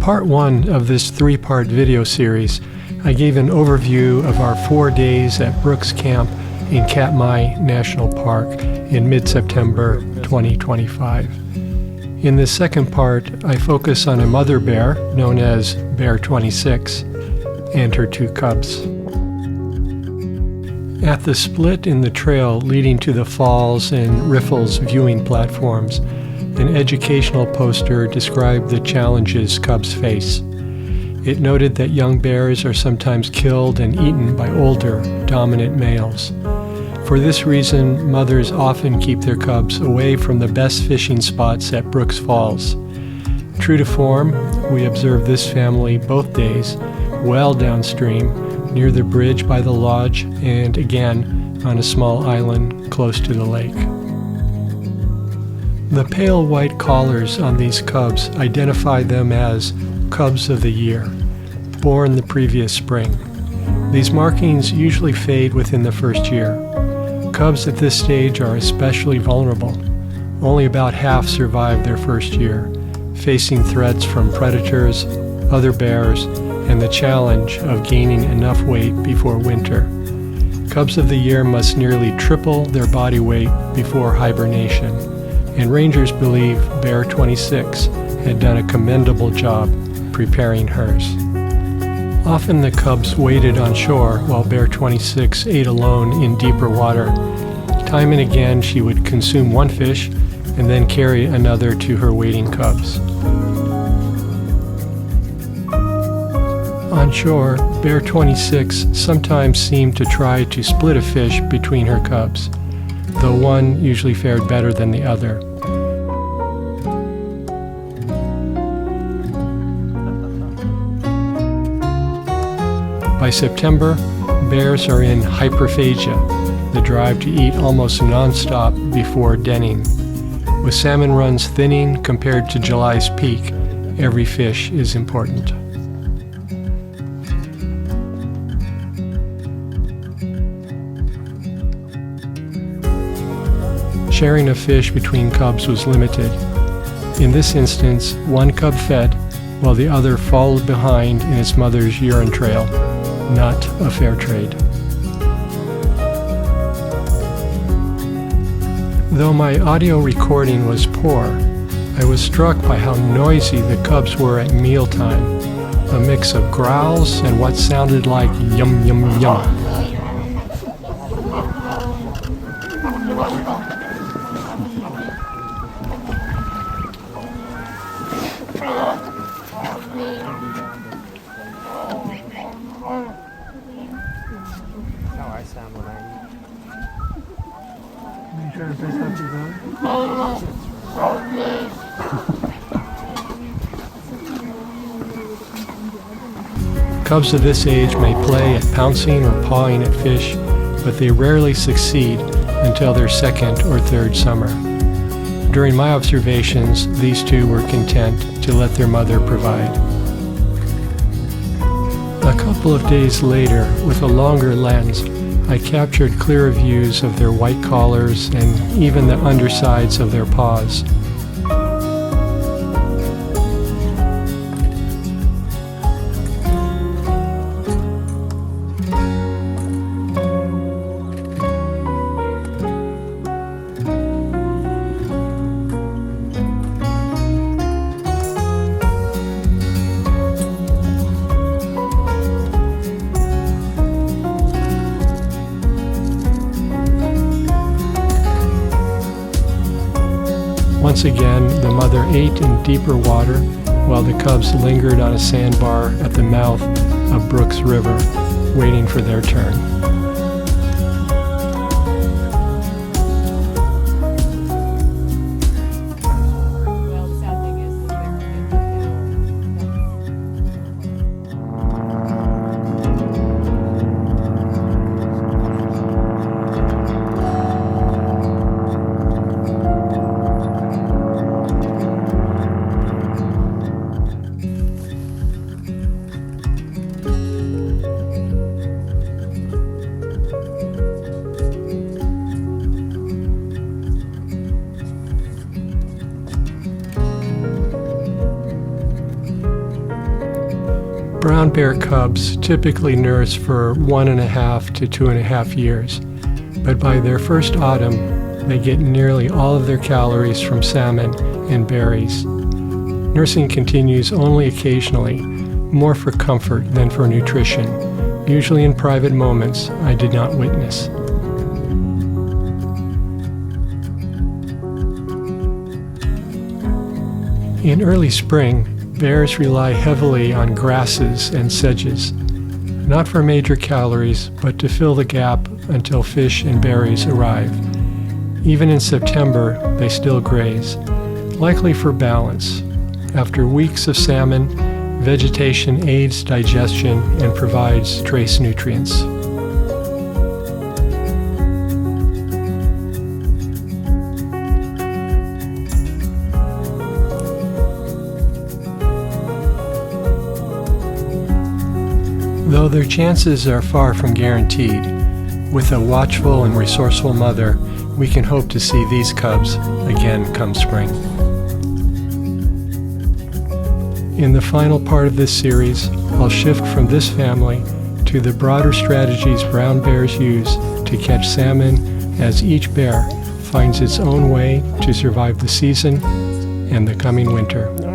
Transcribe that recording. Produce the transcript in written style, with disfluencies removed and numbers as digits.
part one of this three-part video series, I gave an overview of our 4 days at Brooks Camp in Katmai National Park in mid-September 2025. In this second part, I focus on a mother bear known as Bear 26 and her 2 cubs. At the split in the trail leading to the falls and riffles viewing platforms, an educational poster described the challenges cubs face. It noted that young bears are sometimes killed and eaten by older, dominant males. For this reason, mothers often keep their cubs away from the best fishing spots at Brooks Falls. True to form, we observed this family both days, well downstream, near the bridge by the lodge, and again on a small island close to the lake. The pale white collars on these cubs identify them as cubs of the year, born the previous spring. These markings usually fade within the first year. Cubs at this stage are especially vulnerable. Only about half survive their first year, facing threats from predators, other bears, and the challenge of gaining enough weight before winter. Cubs of the year must nearly triple their body weight before hibernation, and rangers believe Bear 26 had done a commendable job preparing hers. Often the cubs waited on shore while Bear 26 ate alone in deeper water. Time and again she would consume one fish and then carry another to her waiting cubs. On shore, Bear 26 sometimes seemed to try to split a fish between her cubs, though one usually fared better than the other. By September, bears are in hyperphagia, the drive to eat almost non-stop before denning. With salmon runs thinning compared to July's peak, every fish is important. Sharing of fish between cubs was limited. In this instance, one cub fed while the other followed behind in its mother's urine trail. Not a fair trade. Though my audio recording was poor, I was struck by how noisy the cubs were at mealtime, a mix of growls and what sounded like yum yum yum. How I sound when I eat. Are you trying to face up your belly? Cubs of this age may play at pouncing or pawing at fish, but they rarely succeed until their second or third summer. During my observations, these two were content to let their mother provide. A couple of days later, with a longer lens, I captured clearer views of their white collars and even the undersides of their paws. Once again, the mother ate in deeper water while the cubs lingered on a sandbar at the mouth of Brooks River, waiting for their turn. brown bear cubs typically nurse for 1.5 to 2.5 years, but by their first autumn, they get nearly all of their calories from salmon and berries. Nursing continues only occasionally, more for comfort than for nutrition, usually in private moments I did not witness. In early spring, bears rely heavily on grasses and sedges, not for major calories, but to fill the gap until fish and berries arrive. Even in September, they still graze, likely for balance. After weeks of salmon, vegetation aids digestion and provides trace nutrients. Though their chances are far from guaranteed, with a watchful and resourceful mother, we can hope to see these cubs again come spring. In the final part of this series, I'll shift from this family to the broader strategies brown bears use to catch salmon as each bear finds its own way to survive the season and the coming winter.